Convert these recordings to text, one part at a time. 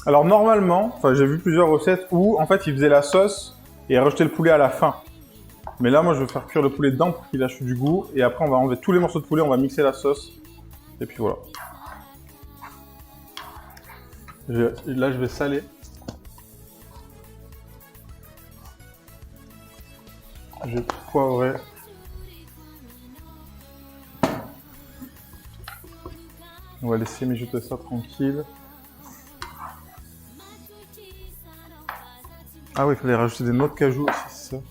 Alors normalement, enfin j'ai vu plusieurs recettes où en fait ils faisaient la sauce et rajouter le poulet à la fin. Mais là, moi, je veux faire cuire le poulet dedans pour qu'il lâche du goût. Et après, on va enlever tous les morceaux de poulet, on va mixer la sauce. Et puis voilà. Là, je vais saler. Je vais poivrer. On va laisser mijoter ça tranquille. Ah oui, il fallait rajouter des noix de cajou aussi, c'est ça.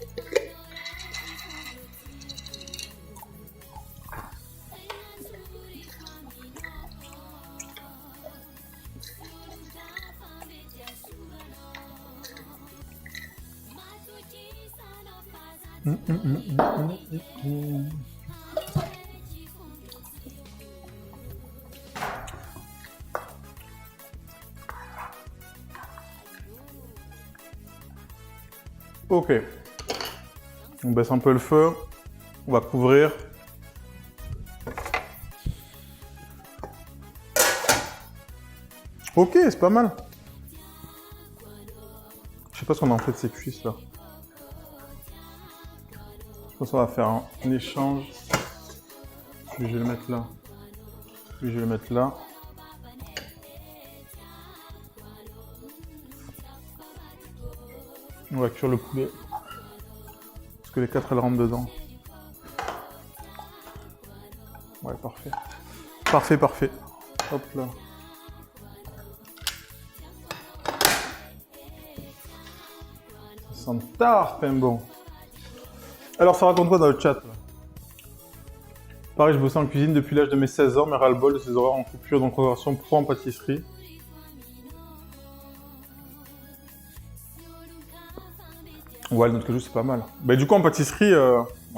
Ok. On baisse un peu le feu. On va couvrir. Ok, c'est pas mal. Je sais pas ce qu'on a en fait de ces cuisses là. Je pense qu'on va faire un échange. Puis je vais le mettre là. Puis je vais le mettre là. On va cuire le poulet. Parce que les 4 elles rentrent dedans. Ouais, parfait. Parfait, parfait. Hop là. Ça sent tard, pain bon. Alors, ça raconte quoi dans le chat là? Pareil, je bossais en cuisine depuis l'âge de mes 16 ans, mais ras-le-bol de ces horaires en coupure, donc conversion pro en pâtisserie. Ouais, le noix de cajou, c'est pas mal. Bah, du coup, en pâtisserie,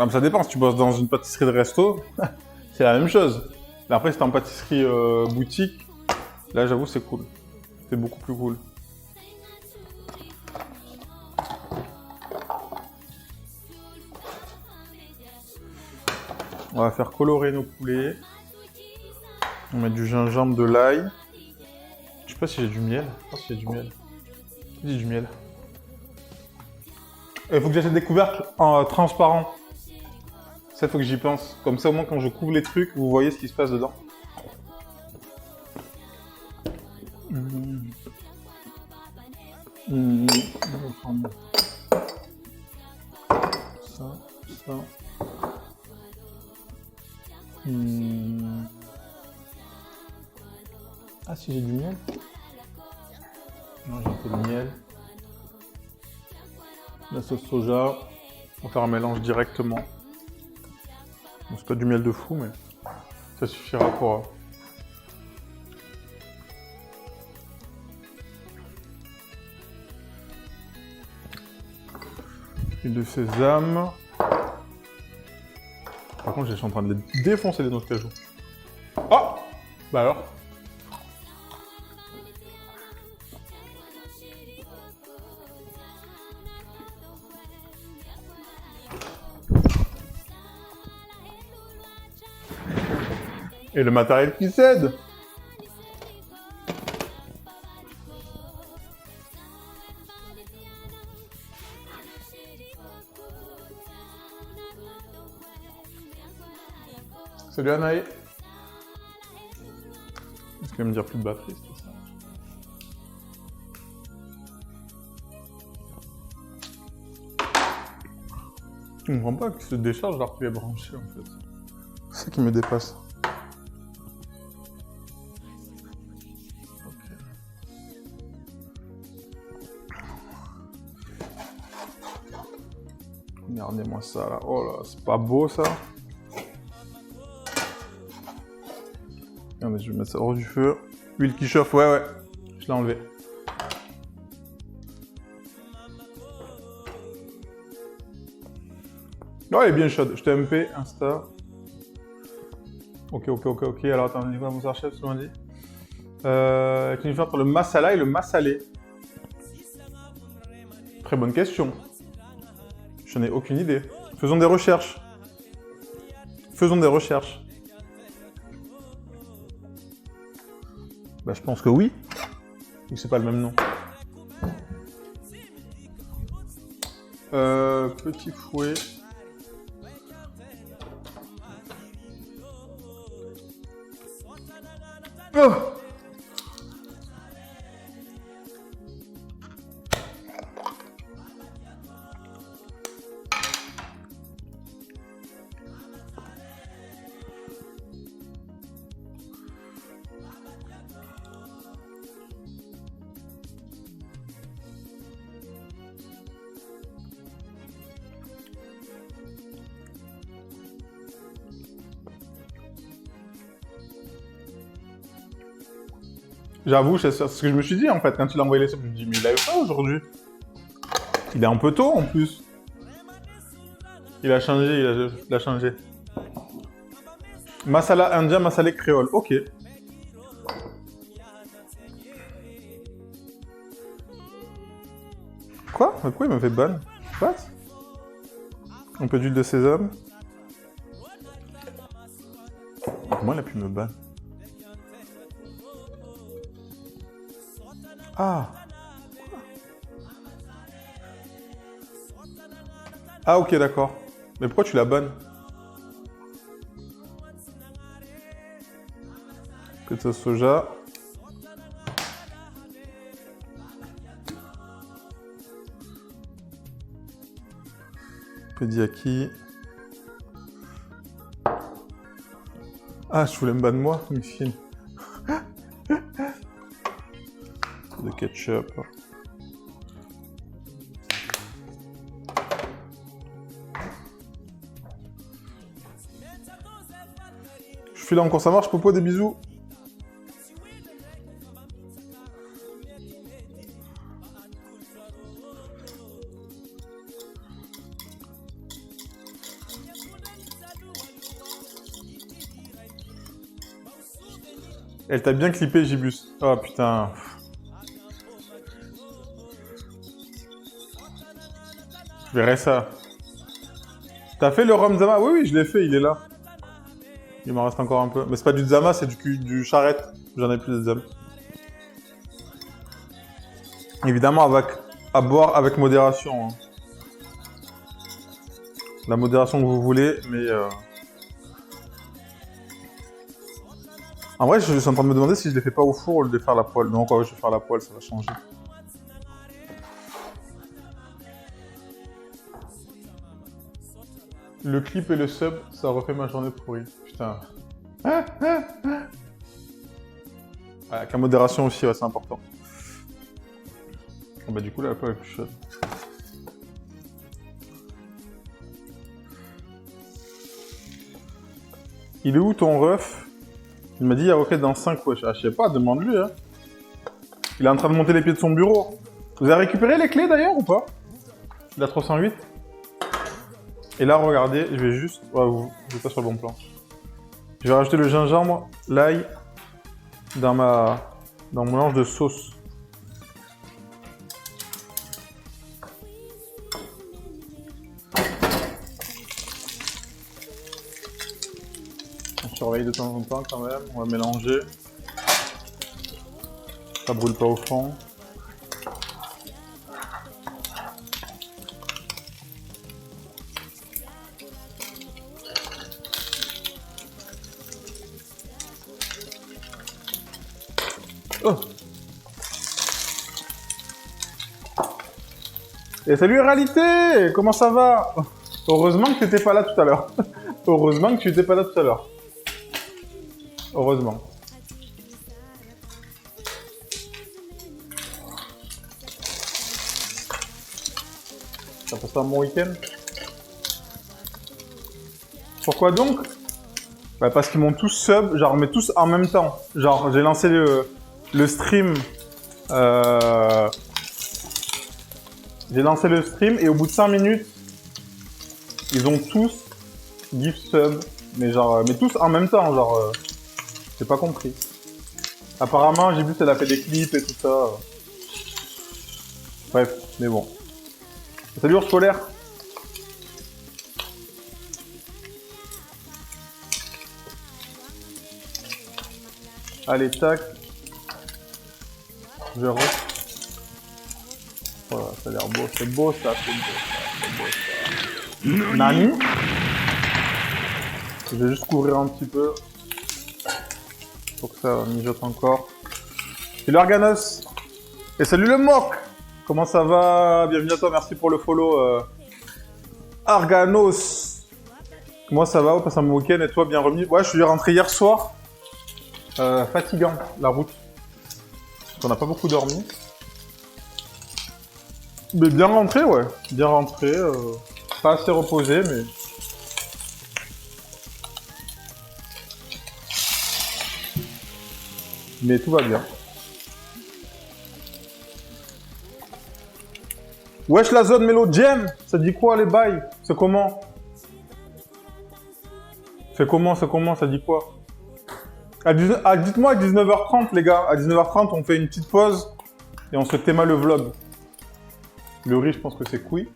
ça dépend. Si tu bosses dans une pâtisserie de resto, c'est la même chose. Mais après, si t'es en pâtisserie boutique, là, j'avoue, c'est cool. C'est beaucoup plus cool. On va faire colorer nos poulets. On va mettre du gingembre, de l'ail. Je sais pas si j'ai du miel. Je pense qu'il y a du miel. J'ai du miel. Il faut que j'achète des couvercles transparents. Ça, il faut que j'y pense. Comme ça, au moins, quand je couvre les trucs, vous voyez ce qui se passe dedans. Ça. Ah, si j'ai du miel. Non, j'ai un peu de miel. La sauce soja. On va faire un mélange directement. Bon, c'est pas du miel de fou, mais ça suffira pour... Huile de sésame. Par contre, je suis en train de les défoncer les noix de cajou. Oh! Bah alors? Et le matériel qui cède! Salut Anaï! Est-ce qu'elle va me dire plus de batterie, c'est ça? Je comprends pas qu'il se décharge alors qu'il est branché en fait. C'est ça qui me dépasse. Regardez-moi ça là. Oh là, c'est pas beau ça. Regardez, je vais mettre ça hors du feu. Huile qui chauffe, ouais. Je l'ai enlevé. Oh, elle est bien chaude. Je t'ai MP, Insta. Ok. Alors attends, on y va, mon chef, ce qu'on m'a dit. Qu'est-ce que je vais faire entre le masala et le massalé? Très bonne question. Je n'ai aucune idée. Faisons des recherches. Bah, je pense que oui. Ou c'est pas le même nom. Petit fouet. Oh! J'avoue, c'est ce que je me suis dit en fait quand il a envoyé les subs. Je me dis, mais il a eu ça aujourd'hui. Il est un peu tôt en plus. Il a changé, il a changé. Masala indien, masala créole. Ok. Quoi? Mais pourquoi il me fait ban? What? Un peu d'huile de sésame. Comment il a pu me ban? Ah. Ah ok d'accord. Mais pourquoi tu la bannes? Pizza soja. Pediaki. Ah, je voulais me ban moi, mais fine. De ketchup. Je suis là encore, ça marche, Popo, des bisous. Elle t'a bien clippé, Gibus. Oh putain. Je verrai ça. T'as fait le rhum Zama? Oui, oui, je l'ai fait, il est là. Il m'en reste encore un peu. Mais c'est pas du Zama, c'est du charrette. J'en ai plus de Zama. Évidemment, à boire avec modération. Hein. La modération que vous voulez, mais... En vrai, je suis en train de me demander si je les fais pas au four ou de les faire à la poêle. Non, quoi, je vais faire à la poêle, ça va changer. Le clip et le sub, ça refait ma journée pourrie. Putain. Avec la modération aussi, ouais, c'est important. Bah du coup, la poêle est plus chaude. Il est où ton ref? Il m'a dit, il y a Rocket dans 5 wesh. Ah, je sais pas, demande-lui. Hein. Il est en train de monter les pieds de son bureau. Vous avez récupéré les clés d'ailleurs ou pas? La 308. Et là, regardez, je vais juste... Ouais, vous êtes pas sur le bon plan. Je vais rajouter le gingembre, l'ail, dans mon mélange de sauce. On surveille de temps en temps quand même, on va mélanger. Ça brûle pas au fond. Oh. Et salut Réalité, comment ça va? Heureusement que tu n'étais pas là tout à l'heure. Heureusement que tu n'étais pas là tout à l'heure. Heureusement. Ça passe un bon week-end? Pourquoi donc? Bah parce qu'ils m'ont tous sub, genre mais tous en même temps. Genre j'ai lancé le stream. J'ai lancé le stream et au bout de 5 minutes, ils ont tous gift sub, mais genre, mais tous en même temps, genre, j'ai pas compris. Apparemment, j'ai vu qu'elle a fait des clips et tout ça. Bref, mais bon. Salut Ours Polaire. Allez, tac. Je re... Oh, ça a l'air beau, c'est beau ça, c'est beau ça, c'est beau ça. Nani. Je vais juste couvrir un petit peu. Faut que ça mijote encore. Et l'Organos. Et salut le mock. Comment ça va? Bienvenue à toi, merci pour le follow. Arganos. Comment ça va? On passe un bon week-end et toi, bien remis? Ouais, je suis rentré hier soir. Fatigant, la route. On n'a pas beaucoup dormi. Mais bien rentré, ouais. Bien rentré. Pas assez reposé, mais... Mais tout va bien. Wesh la zone Mélo Jam. Ça dit quoi les bails? C'est comment? C'est comment? Ça dit quoi? Dites-moi à 19h30 les gars. À 19h30 on fait une petite pause. Et on se théma le vlog. Le riz je pense que c'est cuit.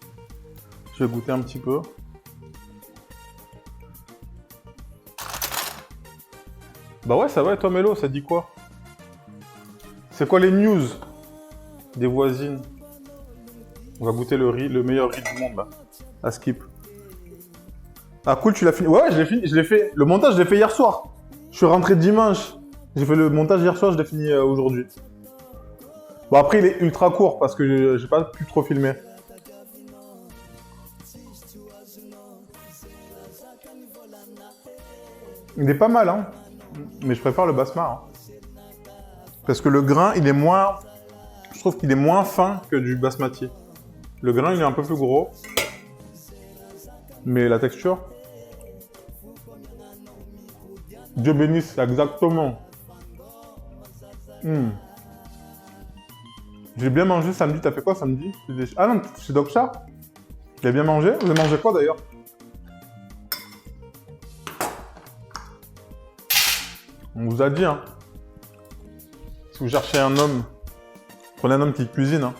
Je vais goûter un petit peu. Bah ouais ça va et toi Mélo, ça dit quoi? C'est quoi les news des voisines? On va goûter le riz, le meilleur riz du monde là. À skip. Ah cool, tu l'as fini? Ouais, je l'ai fait. Le montage, je l'ai fait hier soir. Je suis rentré dimanche. J'ai fait le montage hier soir, je l'ai fini aujourd'hui. Bon après, il est ultra court parce que j'ai pas pu trop filmer. Il est pas mal, hein. Mais je préfère le basmar. Hein. Parce que le grain, il est moins... Je trouve qu'il est moins fin que du basmati. Le grain, il est un peu plus gros. Mais la texture... Dieu bénisse, exactement. J'ai bien mangé samedi. T'as fait quoi samedi? Ah non, c'est Doksha. J'ai bien mangé. Vous avez mangé quoi d'ailleurs? On vous a dit, hein. Si vous cherchez un homme, prenez un homme qui cuisine, hein.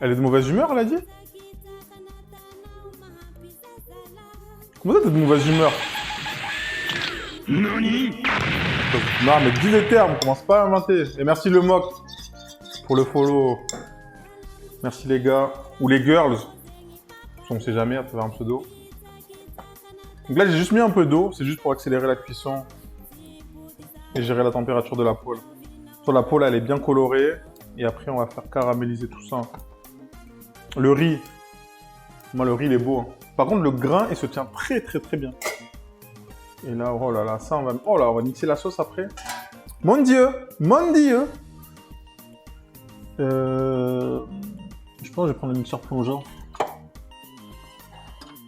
Elle est de mauvaise humeur, elle a dit? Comment ça, t'es de mauvaise humeur? Non, mais dis les termes, commence pas à inventer. Et merci le mock pour le follow. Merci les gars. Ou les girls. On ne sait jamais à travers un pseudo. Donc là, j'ai juste mis un peu d'eau. C'est juste pour accélérer la cuisson. Et gérer la température de la poêle. Sur la poêle, elle est bien colorée. Et après, on va faire caraméliser tout ça. Le riz. Moi, le riz, il est beau. Hein. Par contre, le grain, il se tient très, très, très bien. Et là, oh là là, ça, on va... Oh là, on va mixer la sauce après. Mon Dieu! Mon Dieu! Je pense que je vais prendre le mixeur plongeant.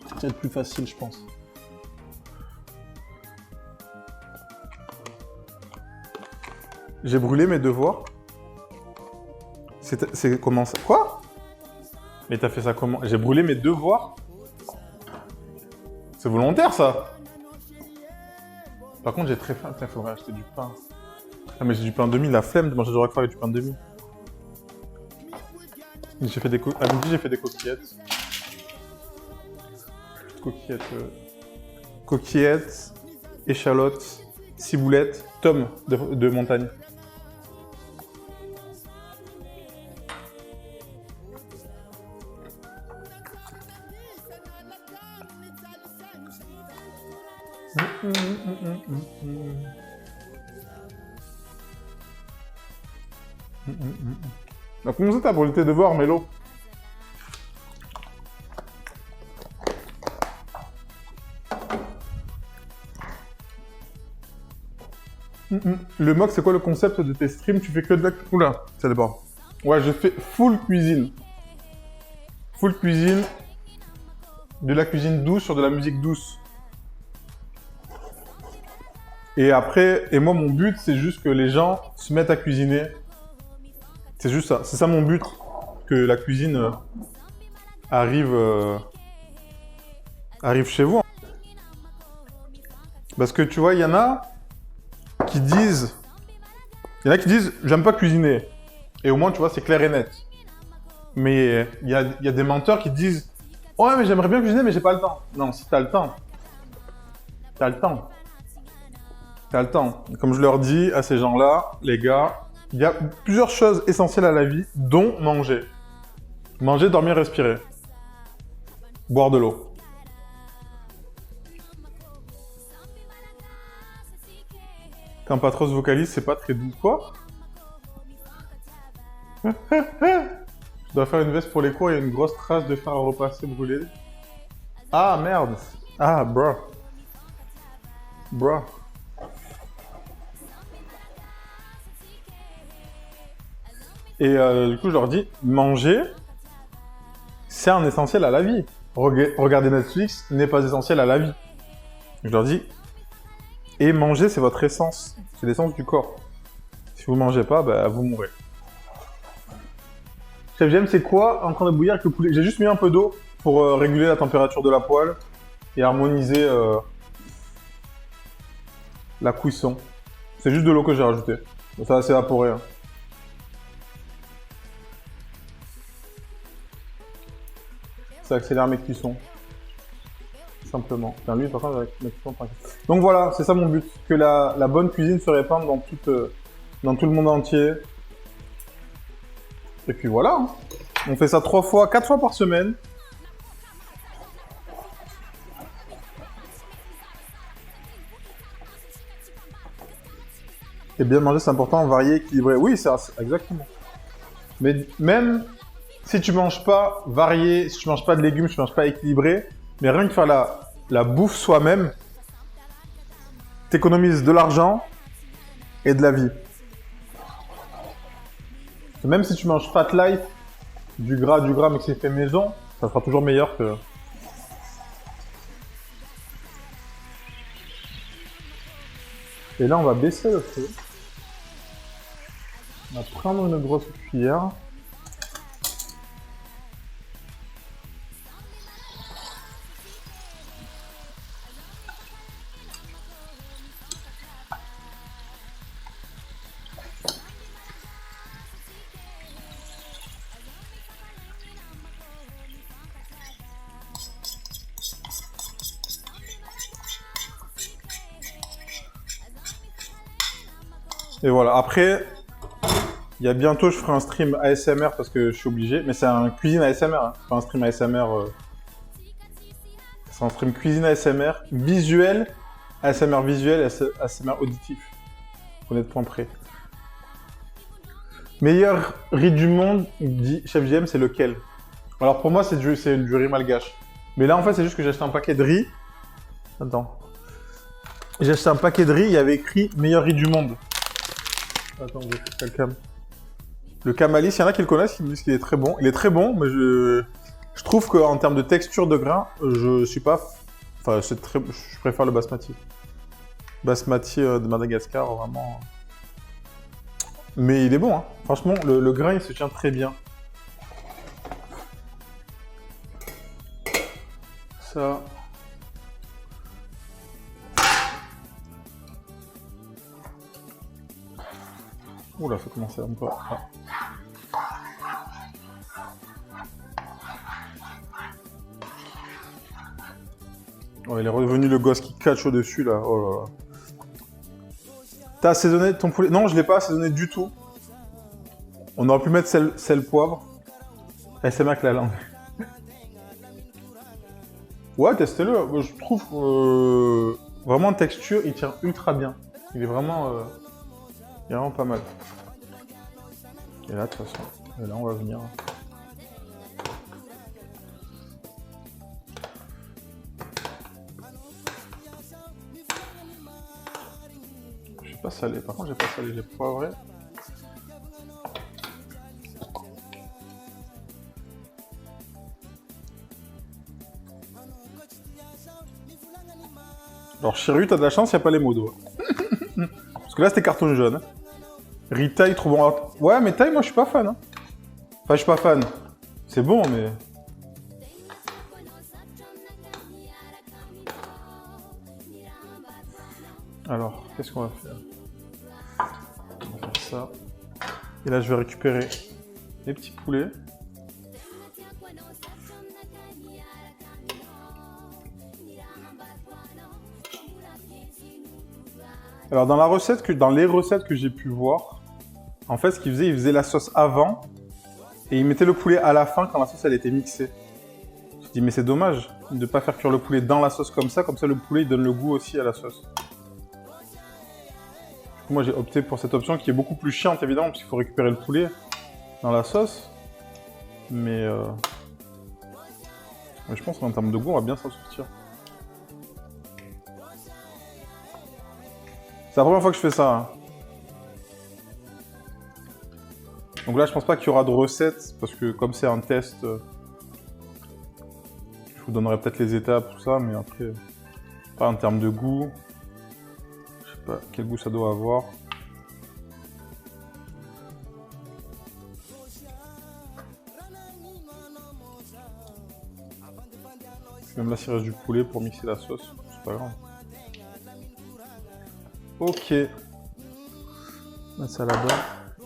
C'est peut-être plus facile, je pense. J'ai brûlé mes devoirs. C'est comment ça? Quoi? Mais t'as fait ça comment? J'ai brûlé mes devoirs? C'est volontaire, ça? Par contre, j'ai très faim. Il faudrait acheter du pain. Ah, mais j'ai du pain demi, la flemme de manger du roquefort avec du pain demi. J'ai fait des à midi, j'ai fait des coquillettes. Coquillettes, échalotes, ciboulettes, tomes de montagne. Donc, comment ça t'as brûlé tes devoirs, Mélo? Le mock, c'est quoi le concept de tes streams? Tu fais que de la... Oula, ça dépend. Ouais, je fais full cuisine. Full cuisine. De la cuisine douce sur de la musique douce. Et après, et moi, mon but, c'est juste que les gens se mettent à cuisiner. C'est juste ça. C'est ça mon but. Que la cuisine arrive chez vous. Parce que tu vois, il y en a qui disent... j'aime pas cuisiner. Et au moins, tu vois, c'est clair et net. Mais il y a des menteurs qui disent ouais, mais j'aimerais bien cuisiner, mais j'ai pas le temps. Non, si t'as le temps. T'as le temps. T'as le temps. Comme je leur dis à ces gens-là, les gars, il y a plusieurs choses essentielles à la vie, dont manger. Manger, dormir, respirer. Boire de l'eau. Quand Patros vocalise, c'est pas très doux. Quoi? Je dois faire une veste pour les cours, il y a une grosse trace de fer à repasser brûlé. Ah, merde. Ah, bro. Bro. Et du coup, je leur dis, manger, c'est un essentiel à la vie. Regarder Netflix n'est pas essentiel à la vie. Je leur dis, et manger, c'est votre essence. C'est l'essence du corps. Si vous mangez pas, bah, vous mourrez. Chef James, c'est quoi en train de bouillir avec le poulet? J'ai juste mis un peu d'eau pour réguler la température de la poêle et harmoniser la cuisson. C'est juste de l'eau que j'ai rajouté. Ça va s'évaporer. Hein. Ça accélère mes cuissons. Simplement. Enfin, lui, par contre, avec mes cuissons tranquille. Donc voilà, c'est ça mon but. Que la bonne cuisine se répande dans tout le monde entier. Et puis voilà. Hein. On fait ça 4 fois par semaine. Et bien manger, c'est important, varié, équilibré. Oui, c'est exactement. Mais même si tu manges pas varié, si tu manges pas de légumes, si tu manges pas équilibré, mais rien que faire la bouffe soi-même, t'économises de l'argent et de la vie. Même si tu manges Fat Life, du gras, mais que c'est fait maison, ça sera toujours meilleur que... Et là, on va baisser le feu. On va prendre une grosse cuillère. Et voilà, après, il y a bientôt, je ferai un stream ASMR parce que je suis obligé, mais c'est un cuisine ASMR, hein. Pas un stream ASMR. C'est un stream cuisine ASMR visuel, ASMR visuel, ASMR auditif. Pour être point près. Meilleur riz du monde, dit Chef JM, c'est lequel? Alors pour moi, c'est du riz malgache. Mais là, en fait, c'est juste que j'ai acheté un paquet de riz. Attends. J'ai acheté un paquet de riz, il y avait écrit meilleur riz du monde. Attends, je vais faire le cam. Le Camalis, il y en a qui le connaissent, qui me disent qu'il est très bon. Il est très bon, mais je trouve qu'en termes de texture de grain, je suis pas... Enfin, je préfère le basmati. Basmati de Madagascar, vraiment... Mais il est bon, hein. Franchement, le grain, il se tient très bien. Ça... Oula, ça commence à un peu... Ah. Oh, il est revenu le gosse qui catch au-dessus, là. Oh là là. T'as assaisonné ton poulet? Non, je l'ai pas assaisonné du tout. On aurait pu mettre sel poivre. ASMR avec la langue. Ouais, testez-le. Je trouve vraiment en texture, il tient ultra bien. Il est vraiment pas mal. Et là, de toute façon, et là, on va venir. Je suis pas salé. Par contre, j'ai pas salé, j'ai poivré. Alors, Chiru, t'as de la chance, il n'y a pas les mots d'eau. Parce que là, c'était carton jaune. Ritaille, trop bon. Ouais, mais taille, moi, je suis pas fan. Hein. Enfin, je suis pas fan. C'est bon, mais... Alors, qu'est-ce qu'on va faire? On va faire ça. Et là, je vais récupérer les petits poulets. Alors dans les recettes que j'ai pu voir, en fait ce qu'il faisait, il faisait la sauce avant et il mettait le poulet à la fin quand la sauce elle était mixée. Je me dis mais c'est dommage de ne pas faire cuire le poulet dans la sauce comme ça le poulet il donne le goût aussi à la sauce. Du coup moi j'ai opté pour cette option qui est beaucoup plus chiante évidemment parce qu'il faut récupérer le poulet dans la sauce. Mais je pense qu'en termes de goût on va bien s'en sortir. C'est la première fois que je fais ça. Hein. Donc là, je pense pas qu'il y aura de recettes, parce que comme c'est un test, je vous donnerai peut-être les étapes, tout ça, mais après, pas en termes de goût. Je sais pas quel goût ça doit avoir. Même là, s'il reste du poulet pour mixer la sauce, c'est pas grave. Ok. Mettre ça là-bas.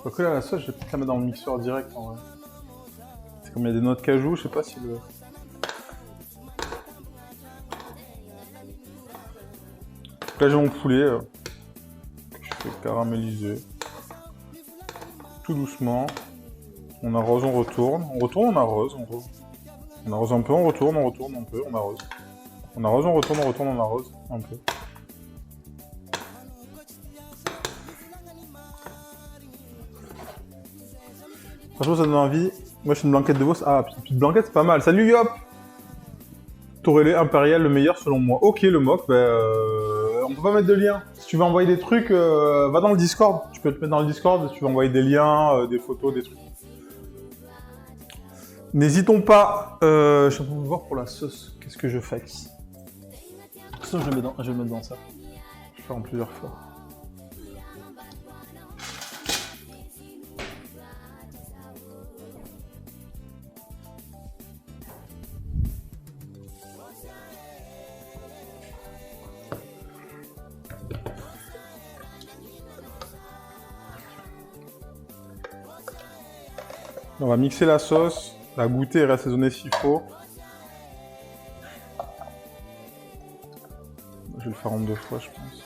Quoique là, la sauce, je vais peut-être la mettre dans le mixeur direct en vrai. C'est comme il y a des noix de cajou, je sais pas si le... Donc là, j'ai mon poulet que je fais caraméliser. Tout doucement. On arrose, on retourne. On retourne, on arrose. On arrose un peu, on retourne un peu, on arrose. On arrose, on retourne, on arrose un peu. Franchement, ça donne envie. Moi, je suis une blanquette de veau. Ah, petite blanquette, c'est pas mal. Salut Yop! Torrelé impérial, le meilleur selon moi. Ok, le mock, on peut pas mettre de lien. Si tu veux envoyer des trucs, va dans le Discord. Tu peux te mettre dans le Discord si tu veux envoyer des liens, des photos, des trucs. N'hésitons pas. Je suis en train de voir pour la sauce. Qu'est-ce que je fais ici? Ça, je vais le mettre dans ça. Je vais faire en plusieurs fois. On va mixer la sauce, la goûter et assaisonner s'il faut. Je vais le faire en 2 fois, je pense.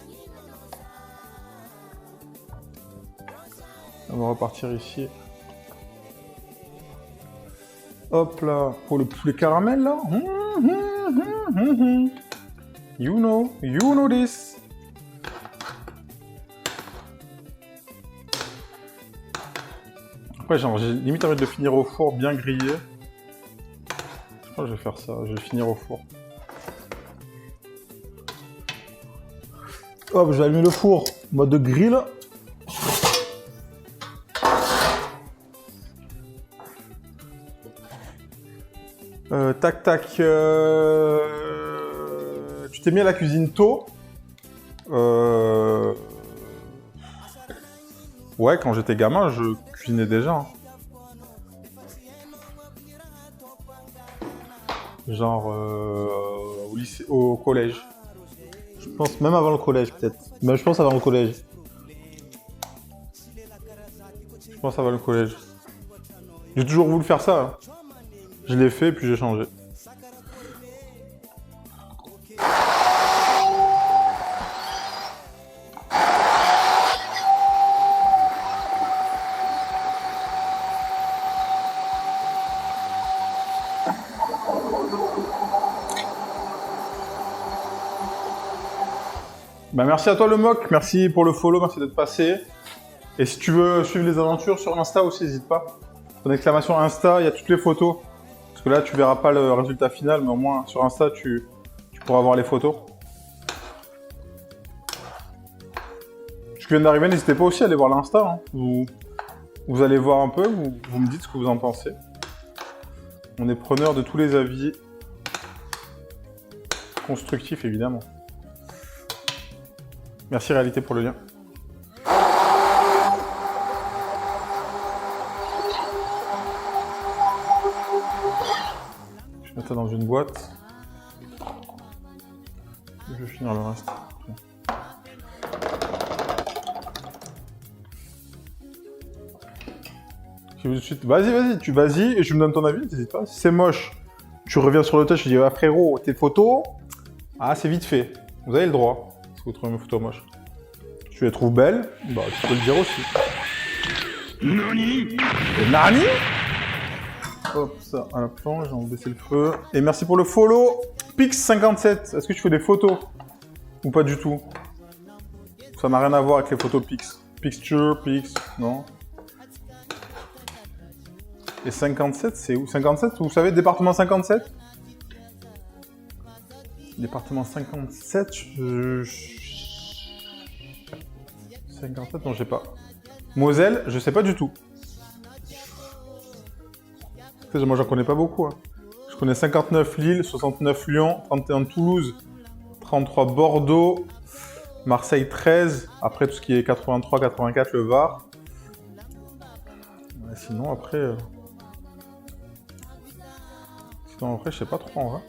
On va repartir ici. Hop là, pour le poulet caramel là. You know this. Après, j'ai limite envie de le finir au four bien grillé. Je crois que je vais faire ça, je vais finir au four. Hop, je vais allumer le four, mode de grill. Tac tac. Tu t'es mis à la cuisine tôt. Ouais, quand j'étais gamin, je cuisinais déjà. Hein. Genre au lycée, au collège. Je pense même avant le collège peut-être. Mais je pense avant le collège. Je pense avant le collège. J'ai toujours voulu faire ça. Hein. Je l'ai fait puis j'ai changé. Bah merci à toi le mock, merci pour le follow, merci d'être passé. Et si tu veux suivre les aventures sur Insta aussi, n'hésite pas. Ton exclamation Insta, il y a toutes les photos. Parce que là, tu verras pas le résultat final, mais au moins sur Insta, tu pourras voir les photos. Ce qui vient d'arriver, n'hésitez pas aussi à aller voir l'Insta. Hein. Vous allez voir un peu, vous me dites ce que vous en pensez. On est preneur de tous les avis constructifs, évidemment. Merci Réalité pour le lien. Je vais mettre ça dans une boîte. Je vais finir le reste. Vas-y, et je me donne ton avis, n'hésite pas. Si c'est moche, tu reviens sur le touch, je dis ah frérot, tes photos, c'est vite fait. Vous avez le droit. Si vous trouvez mes photos moches. Tu les trouves belles, bah tu peux le dire aussi. Nani? Nani? Hop, ça à la planche, on va baisser le feu. Et merci pour le follow. Pix57, est-ce que tu fais des photos? Ou pas du tout? Ça n'a rien à voir avec les photos Pix. Pixture, Pix, non? Et 57, c'est où? 57, vous savez, département 57? Département 57, 57, non, je sais pas. Moselle, je sais pas du tout. Moi, j'en connais pas beaucoup. Hein. Je connais 59 Lille, 69 Lyon, 31 Toulouse, 33 Bordeaux, Marseille 13. Après, tout ce qui est 83, 84, le Var. Ouais, sinon, après... je sais pas trop, en vrai.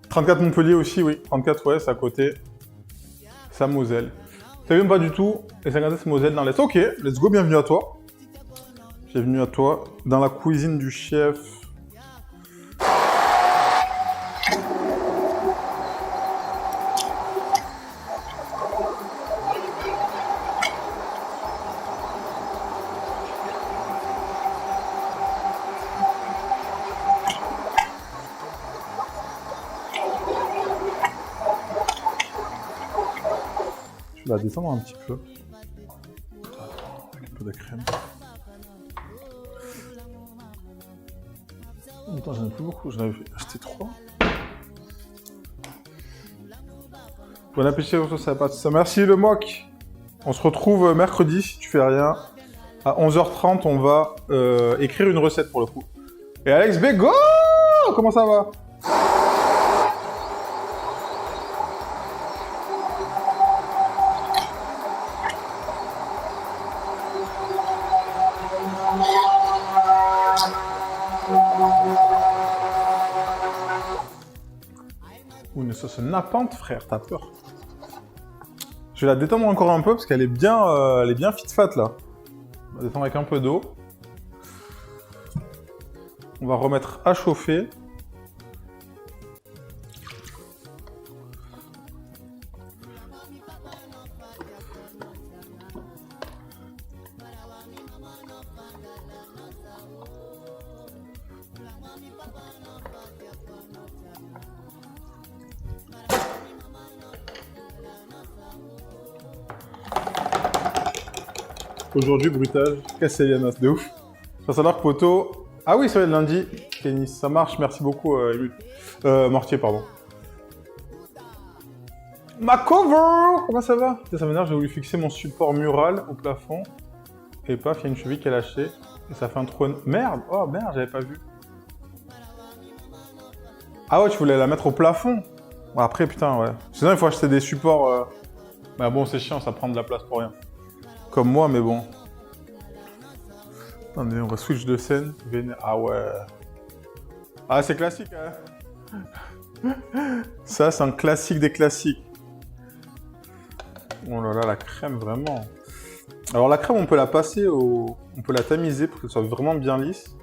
« 34 Montpellier aussi, oui. 34, ouais, c'est à côté. Ça, Moselle. T'as même pas du tout. Et 57, c'est Moselle dans l'Est. Ok, let's go, bienvenue à toi. Bienvenue à toi. Dans la cuisine du chef. Je vais la descendre un petit peu. Avec un peu de crème. Attends, j'en ai plus beaucoup, j'en avais acheté 3. Bon appétit, ça va pas ça. Merci le mock. On se retrouve mercredi si tu fais rien. À 11h30, on va écrire une recette pour le coup. Et Alex B, go! Comment ça va? Ou une sauce nappante, frère, t'as peur. Je vais la détendre encore un peu parce qu'elle est bien fit fat là. On va détendre avec un peu d'eau. On va remettre à chauffer. Aujourd'hui, bruitage, cassé les masse de ouf. Ça savoir que poteau. Ah oui, c'est vrai, lundi, tennis, ça marche, merci beaucoup, Mortier, pardon. Ma cover! Comment ça va? Ça m'énerve, j'ai voulu fixer mon support mural au plafond. Et paf, il y a une cheville qui est lâchée. Et ça fait un trône. Merde! Oh merde, j'avais pas vu. Ah ouais, tu voulais la mettre au plafond? Bon, après, putain, ouais. Sinon, il faut acheter des supports. Bah bon, c'est chiant, ça prend de la place pour rien. Comme moi, mais bon. Attendez, on va switch de scène. Ah ouais. Ah, c'est classique, hein. Ça, c'est un classique des classiques. Oh là là, la crème, vraiment. Alors, la crème, on peut la passer au... On peut la tamiser pour qu'elle soit vraiment bien lisse.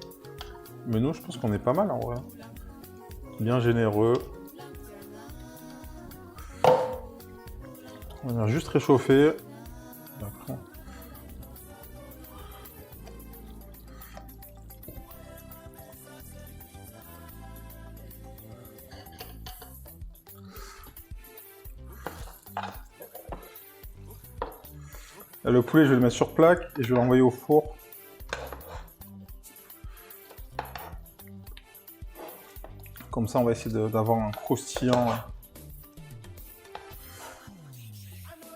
Mais nous, je pense qu'on est pas mal, en vrai. Bien généreux. On va juste réchauffer. D'accord. Là, le poulet, je vais le mettre sur plaque et je vais l'envoyer au four. Comme ça, on va essayer d'avoir un croustillant.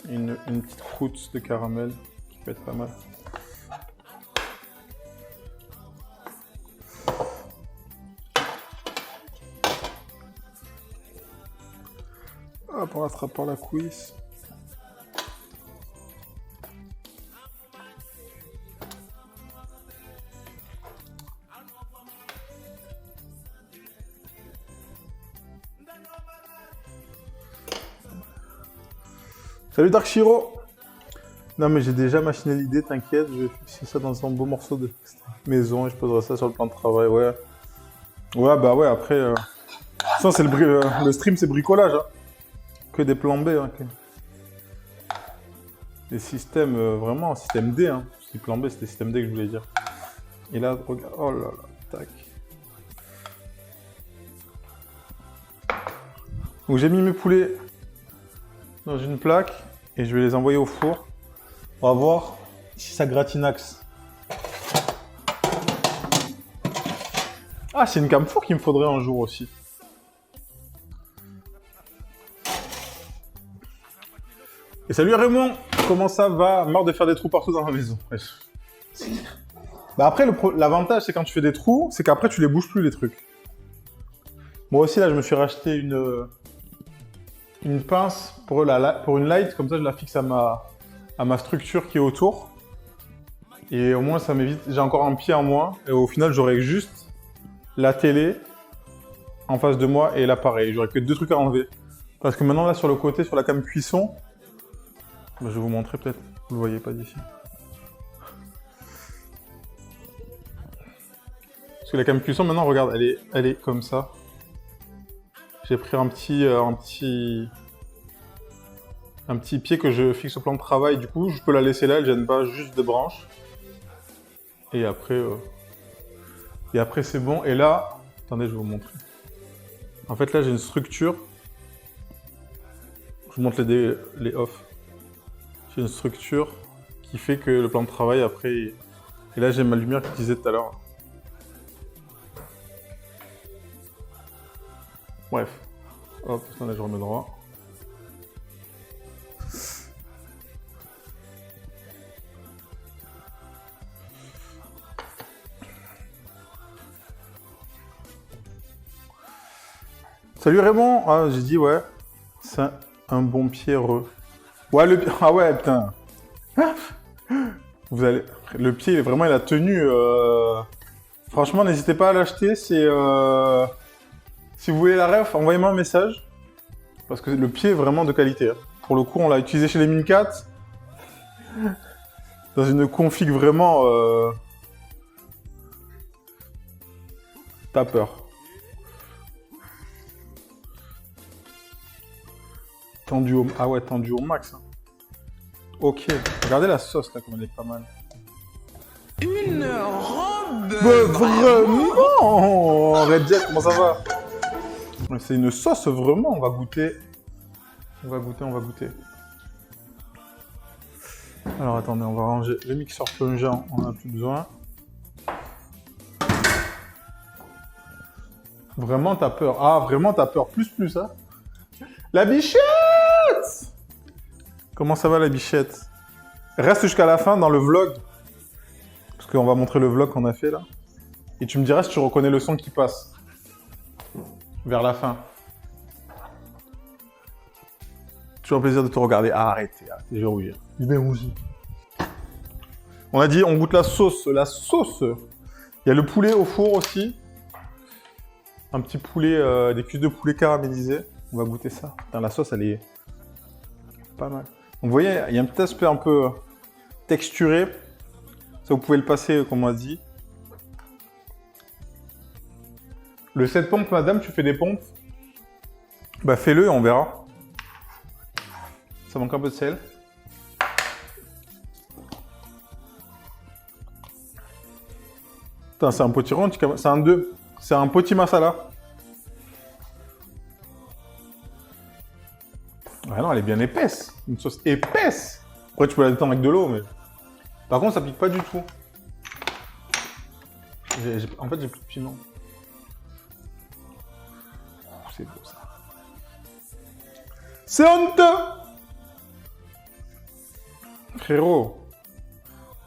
Une petite croûte de caramel qui peut être pas mal. Hop, on rattrape par la cuisse. Salut Dark Shiro. Non mais j'ai déjà machiné l'idée, t'inquiète, je vais fixer ça dans un beau morceau de maison et je poserai ça sur le plan de travail, ouais. Ouais, bah ouais, après... Ça, c'est le stream, c'est bricolage, hein. Que des plans B, hein. Des systèmes, vraiment, système D, hein. Si plan B, c'était système D que je voulais dire. Et là, regarde, oh là là, tac. Donc j'ai mis mes poulets dans une plaque et je vais les envoyer au four. On va voir si ça gratinaxe. Ah, c'est une came four qu'il me faudrait un jour aussi. Et salut Raymond, comment ça va? Marre de faire des trous partout dans la maison. Bah après, l'avantage, c'est quand tu fais des trous, c'est qu'après, tu les bouges plus, les trucs. Moi aussi, là, je me suis racheté une pince pour une light, comme ça, je la fixe à ma structure qui est autour. Et au moins, ça m'évite... J'ai encore un pied en moins, et au final, j'aurai juste la télé en face de moi et l'appareil. J'aurai que 2 trucs à enlever. Parce que maintenant, là, sur le côté, sur la came cuisson, bah, je vais vous montrer peut-être. Vous le voyez pas d'ici. Parce que la came cuisson, maintenant, regarde, elle est comme ça. J'ai pris un petit pied que je fixe au plan de travail. Du coup, je peux la laisser là, elle gêne pas, juste des branches. Et après c'est bon. Et là, attendez, je vais vous montrer. En fait, là, j'ai une structure. Je vous montre les off. J'ai une structure qui fait que le plan de travail, après... Et là, j'ai ma lumière que je disais tout à l'heure. Bref. Hop, là, je remets droit. Salut Raymond. Ah, j'ai dit, ouais. C'est un bon pied heureux. Ouais, ah ouais, putain. Le pied, vraiment, il a tenu. Franchement, n'hésitez pas à l'acheter. C'est... Si vous voulez la ref, envoyez-moi un message. Parce que le pied est vraiment de qualité. Hein. Pour le coup, on l'a utilisé chez les Mincat. Dans une config vraiment... T'as peur. Tendu au... Ah ouais, tendu au max. Hein. Ok. Regardez la sauce, là, comme elle est pas mal. Une robe. Vraiment Red Jet, comment ça va? C'est une sauce, vraiment, on va goûter. On va goûter. Alors attendez, on va ranger le mixeur plongeant, on n'a plus besoin. Vraiment t'as peur. Ah, vraiment t'as peur. Plus, hein. La bichette! Comment ça va la bichette? Reste jusqu'à la fin dans le vlog. Parce qu'on va montrer le vlog qu'on a fait là. Et tu me diras si tu reconnais le son qui passe. Vers la fin. Toujours un plaisir de te regarder. Ah, arrêtez, je vais rougir. Il va rougir. On a dit, on goûte la sauce. La sauce. Il y a le poulet au four aussi. Un petit poulet, des cuisses de poulet caramélisées. On va goûter ça. Putain, la sauce, elle est pas mal. Donc, vous voyez, il y a un petit aspect un peu texturé. Ça, vous pouvez le passer, comme on a dit. Le 7 pompes, madame, tu fais des pompes? Bah, fais-le et on verra. Ça manque un peu de sel. Putain, c'est un potiron, c'est un 2. C'est un poti masala. Ah non, elle est bien épaisse. Une sauce épaisse. Après, tu peux la détendre avec de l'eau, mais... Par contre, ça pique pas du tout. En fait, j'ai plus de piment. Oh, c'est beau, ça. C'est honteux! Frérot,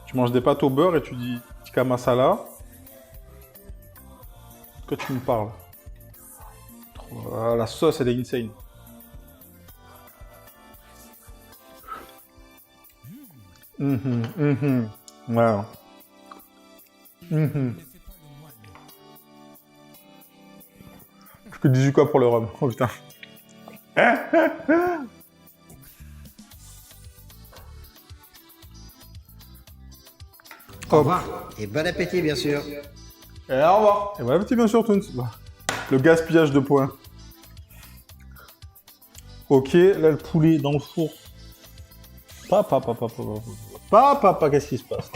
tu manges des pâtes au beurre et tu dis tikka masala. Que tu me parles? La sauce, elle est insane. Ouais. Je peux 18 quoi pour le rhum. Oh putain. Au Hop. revoir et bon appétit, bien sûr. Et au revoir. Et voilà, petit bien sûr, Toons. Le gaspillage de points. Ok, là, le poulet dans le four. Papa, qu'est-ce qui se passe?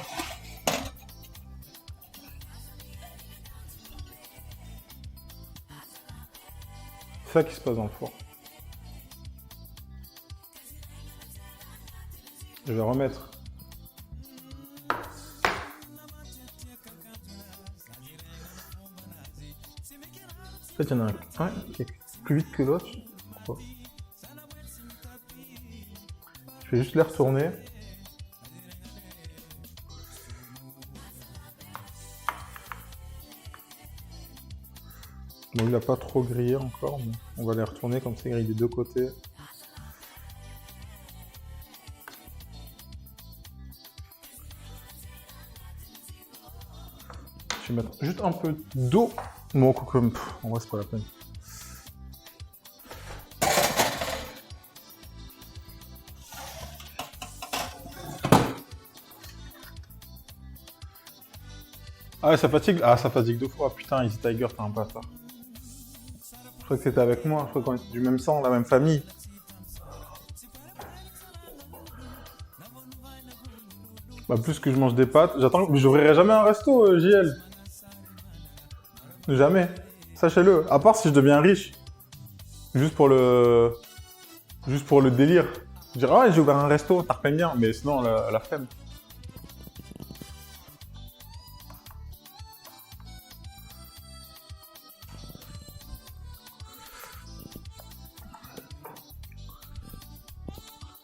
C'est ça qui se passe dans le four. Je vais remettre. En fait, il y en a un qui est plus vite que l'autre. Pourquoi? Je vais juste les retourner. Bon, il n'a pas trop grillé encore, mais on va les retourner comme ça, il grille des deux côtés. Je vais mettre juste un peu d'eau. Bon, comme en vrai, c'est pas la peine. Ah ouais, ça fatigue. Ah, ça fatigue 2 fois. Putain, Easy Tiger, t'es un bâtard. Je crois que t'étais avec moi. Je crois qu'on était du même sang, la même famille. Bah, plus que je mange des pâtes. J'attends. Mais j'ouvrirai jamais un resto, JL. Jamais. Sachez-le. À part si je deviens riche. Juste pour le délire. Je dirais, ouais, j'ai ouvert un resto, t'as repayé bien. Mais sinon, la flemme.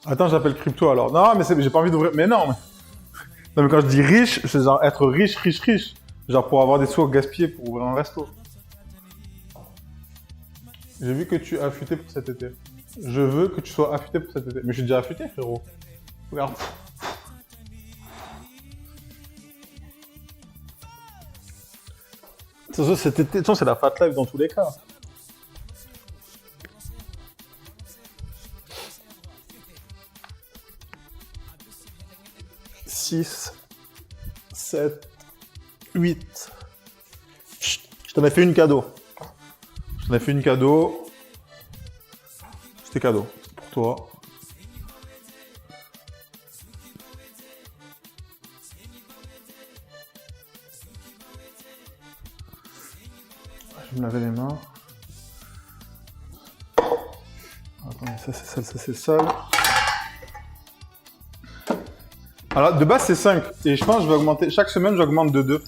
Attends, j'appelle crypto alors. Non, mais j'ai pas envie d'ouvrir. Mais non, mais... Non, mais quand je dis riche, c'est genre être riche. Genre pour avoir des sous à gaspiller pour ouvrir un resto. J'ai vu que tu es affûté pour cet été. Je veux que tu sois affûté pour cet été. Mais je suis déjà affûté, frérot. Regarde. Cet été, c'est la fat life dans tous les cas. « 6, 7, 8. Je t'en ai fait une cadeau. C'était cadeau pour toi. Je vais me laver les mains. Attendez, ça c'est sale, ça c'est sale. Alors, de base, c'est 5. Et je pense que je vais augmenter. Chaque semaine, j'augmente de 2.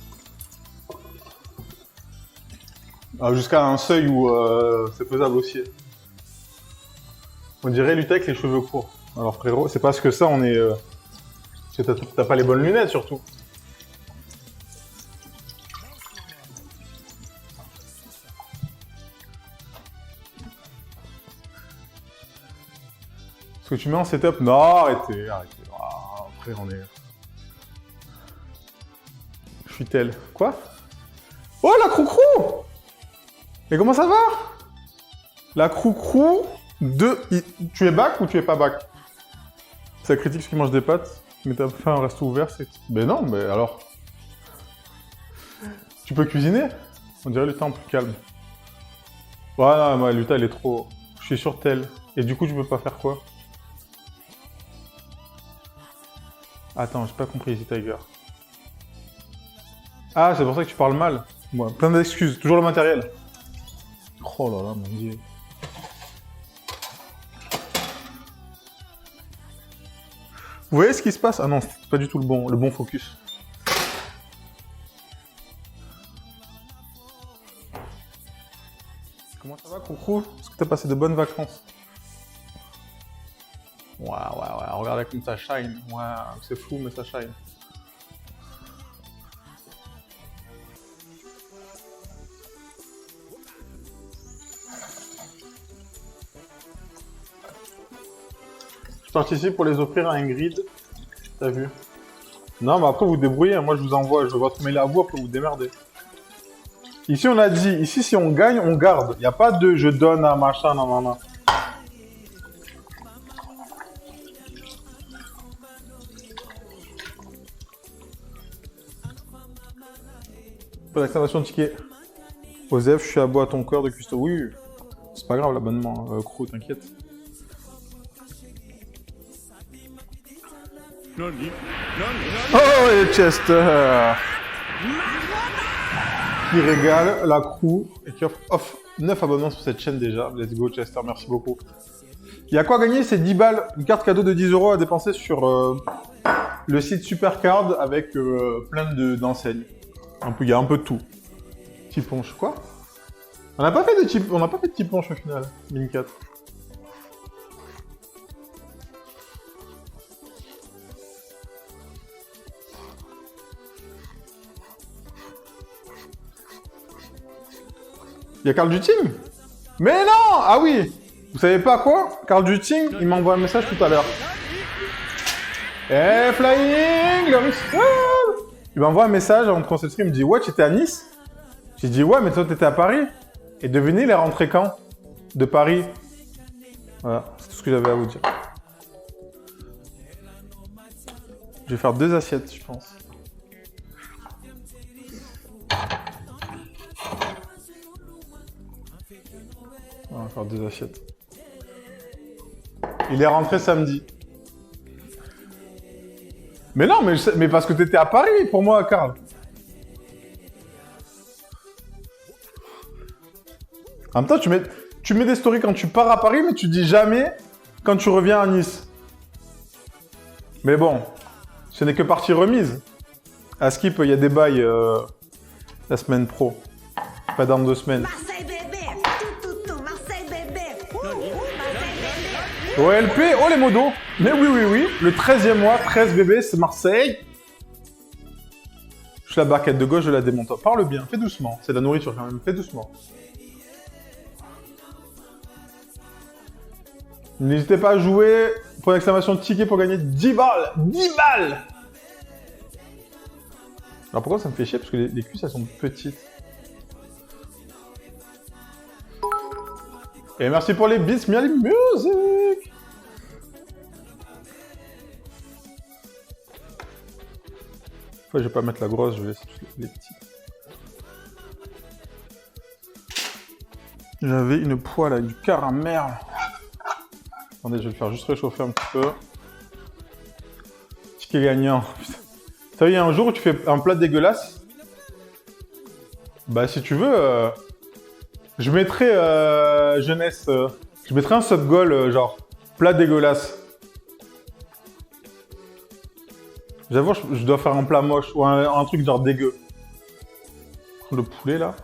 Jusqu'à un seuil où c'est faisable aussi. On dirait lutter avec les cheveux courts. Alors, frérot, c'est parce que ça, on est. T'as pas les bonnes lunettes, surtout. Ce que tu mets en setup. Non, arrêtez. Après, on est. Je suis tel. Quoi? Oh, la croucrou! Mais comment ça va? La croucrou de... Tu es bac ou tu es pas bac? Ça critique ceux qui mangent des pâtes, mais t'as fait un resto ouvert, c'est... Mais non, mais alors... Tu peux cuisiner? On dirait Lutin plus calme. Ouais, non, moi, Lutin, il est trop... Je suis sur tel. Et du coup, tu peux pas faire quoi? Attends, j'ai pas compris, Easy Tiger. Ah, c'est pour ça que tu parles mal. Bon, plein d'excuses, toujours le matériel. Oh là là, mon dieu. Vous voyez ce qui se passe? Ah non, c'est pas du tout le bon focus. Comment ça va, coucou? Est-ce que t'as passé de bonnes vacances? Ouais, regardez comme ça shine. Ouais, c'est flou, mais ça shine. Je participe pour les offrir à Ingrid. T'as vu? Non, mais après vous débrouillez. Moi, je vous envoie. Je vais votre mail à vous, après vous démerdez. Ici, on a dit, ici, si on gagne, on garde. Il n'y a pas de je donne à machin, non. Pas d'exclamation ticket. Osef, je suis à bout à ton cœur de cuistot. Oui, c'est pas grave l'abonnement, Crew, t'inquiète. Oh, et Chester qui régale la Crew et qui offre 9 abonnements sur cette chaîne déjà. Let's go Chester, merci beaucoup. Il y a quoi gagner? C'est 10 balles, une carte cadeau de 10 € à dépenser sur le site Supercard avec plein d'enseignes. Il y a un peu de tout. Petit ponche, quoi? On n'a pas fait de petit ponche au final, Mine 4. Il y a Carl Duting? Mais non! Ah oui! Vous savez pas quoi? Carl Duting, il m'envoie un message tout à l'heure. Eh, Flying! Le Russell! Il m'envoie un message avant de commencer le stream, il me dit « Ouais, tu étais à Nice ?» J'ai dit « Ouais, mais toi, t'étais à Paris. » Et devinez, il est rentré quand? De Paris. Voilà, c'est tout ce que j'avais à vous dire. Je vais faire 2 assiettes, je pense. On va faire 2 assiettes. Il est rentré samedi. Mais non, mais parce que t'étais à Paris pour moi, Karl. En même temps, tu mets des stories quand tu pars à Paris, mais tu dis jamais quand tu reviens à Nice. Mais bon, ce n'est que partie remise. À Skip, il y a des bails la semaine pro. Pas dans 2 semaines. Marseille bébé, tout, Marseille bébé. Marseille bébé. OLP, oh les modos. Mais oui, le 13e mois, 13 bébés, c'est Marseille. Je la barquette de gauche, je la démonte. Parle bien, fais doucement. C'est de la nourriture quand même, fais doucement. N'hésitez pas à jouer. Pour l'exclamation ticket pour gagner 10 balles. 10 balles. Alors pourquoi ça me fait chier? Parce que les cuisses, elles sont petites. Et merci pour les beats, Miali Music. Enfin, je vais pas mettre la grosse, je vais laisser les petites. J'avais une poêle avec du caramel. Attendez, je vais le faire juste réchauffer un petit peu. Ticket gagnant. Ça veut dire, un jour où tu fais un plat dégueulasse, bah si tu veux, je mettrai jeunesse, je mettrai un sub-goal genre plat dégueulasse. J'avoue, je dois faire un plat moche ou un truc genre dégueu. Le poulet là.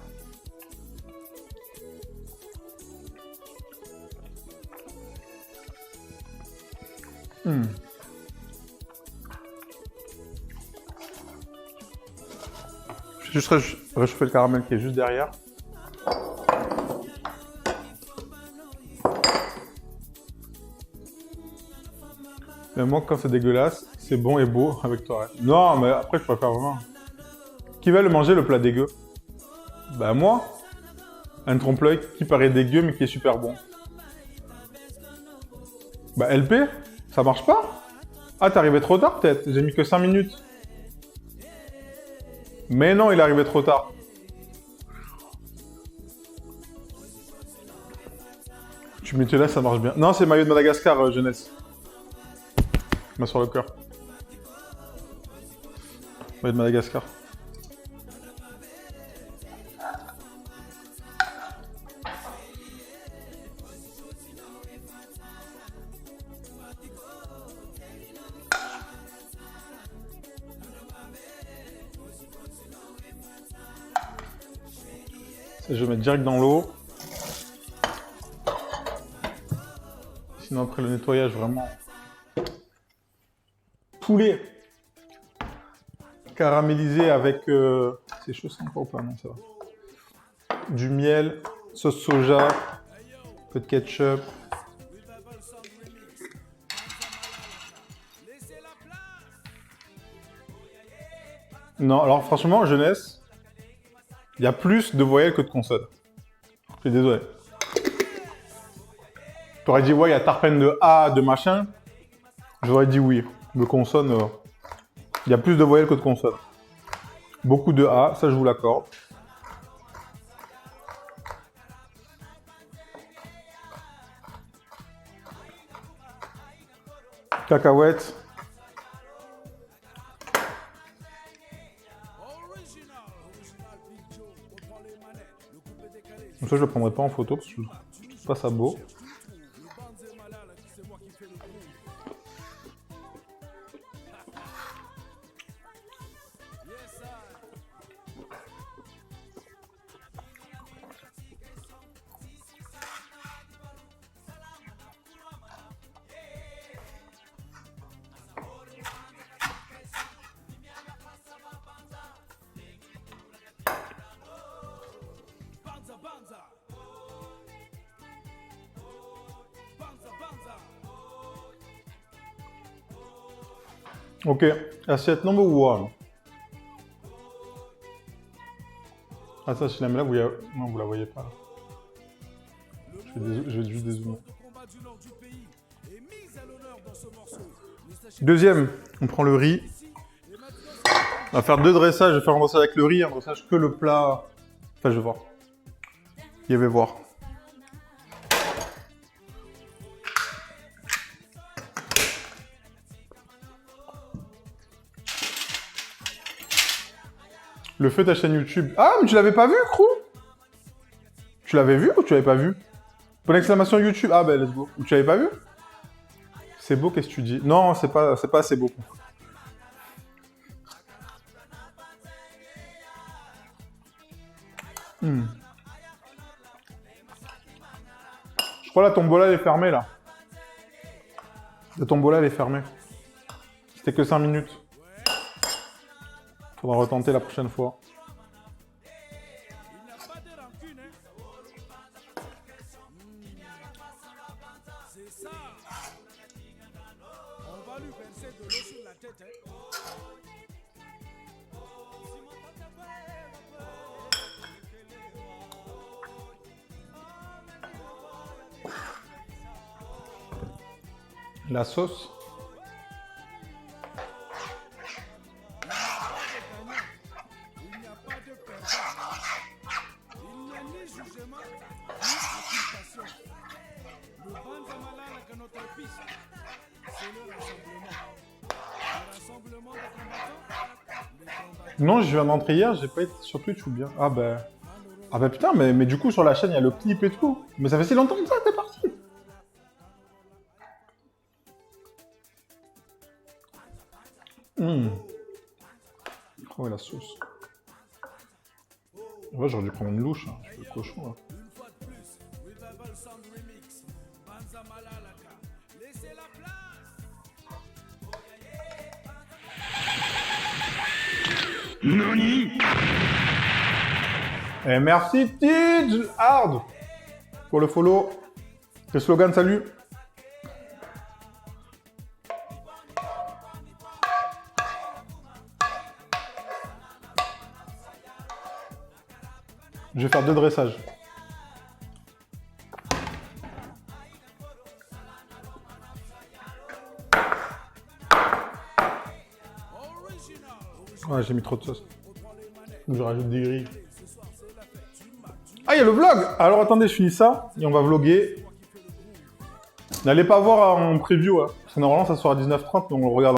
Je vais juste réchauffer le caramel qui est juste derrière. Mais moi, quand c'est dégueulasse, c'est bon et beau avec toi. Non, mais après, je préfère vraiment. Qui va le manger, le plat dégueu? Bah moi. Un trompe-l'œil qui paraît dégueu, mais qui est super bon. Bah LP, ça marche pas? Ah, t'es arrivé trop tard peut-être? J'ai mis que 5 minutes. Mais non, il est arrivé trop tard. Tu mets là, ça marche bien. Non, c'est maillot de Madagascar, jeunesse. Main sur le cœur. Maillot de Madagascar. Ça, je vais mettre direct dans l'eau. Sinon, après le nettoyage, vraiment. Poulet caramélisé avec... C'est chaud ça encore ou pas? Non, ça va. Du miel, sauce soja, un peu de ketchup. Non, alors franchement, jeunesse, il y a plus de voyelles que de consonnes. Je suis désolé. Tu aurais dit, ouais, il y a tarpène de A, de machin. J'aurais dit oui. De consonnes, il y a plus de voyelles que de consonnes. Beaucoup de A, ça je vous l'accorde. Cacahuètes. Donc ça, je le prendrai pas en photo parce que je trouve pas ça beau. Ok, assiette number one. Ah ça, je la mets là, non, vous la voyez pas. Je vais juste dézoomer. Deuxième, on prend le riz. On va faire 2 dressages, je vais faire un dressage avec le riz, un dressage que le plat... Enfin, je vais voir. Je vais voir. Le feu ta chaîne YouTube. Ah, mais tu l'avais pas vu, Crou? Tu l'avais vu ou tu l'avais pas vu? Pour l'exclamation YouTube. Ah, ben, let's go. Ou tu l'avais pas vu? C'est beau, qu'est-ce que tu dis? Non, c'est pas assez beau. Je crois la tombola, elle est fermée, là. La tombola, elle est fermée. C'était que 5 minutes. Faudra retenter la prochaine fois. La sauce. Non, je viens d'entrer hier, j'ai pas été sur Twitch ou bien. Ah bah putain, mais du coup sur la chaîne il y a le clip et tout. Mais ça fait si longtemps que ça, t'es parti. Oh la sauce. Ouais, j'aurais dû prendre une louche, hein. Je suis le cochon là. Nani? Et merci Tidj Hard pour le follow. Le slogan, salut. Je vais faire 2 dressages. Ouais, j'ai mis trop de sauce. Je rajoute des grilles. Ah, il y a le vlog! Alors attendez, je finis ça et on va vlogger. N'allez pas voir en preview, hein. Parce que normalement ça sera à 19h30, mais on le regarde.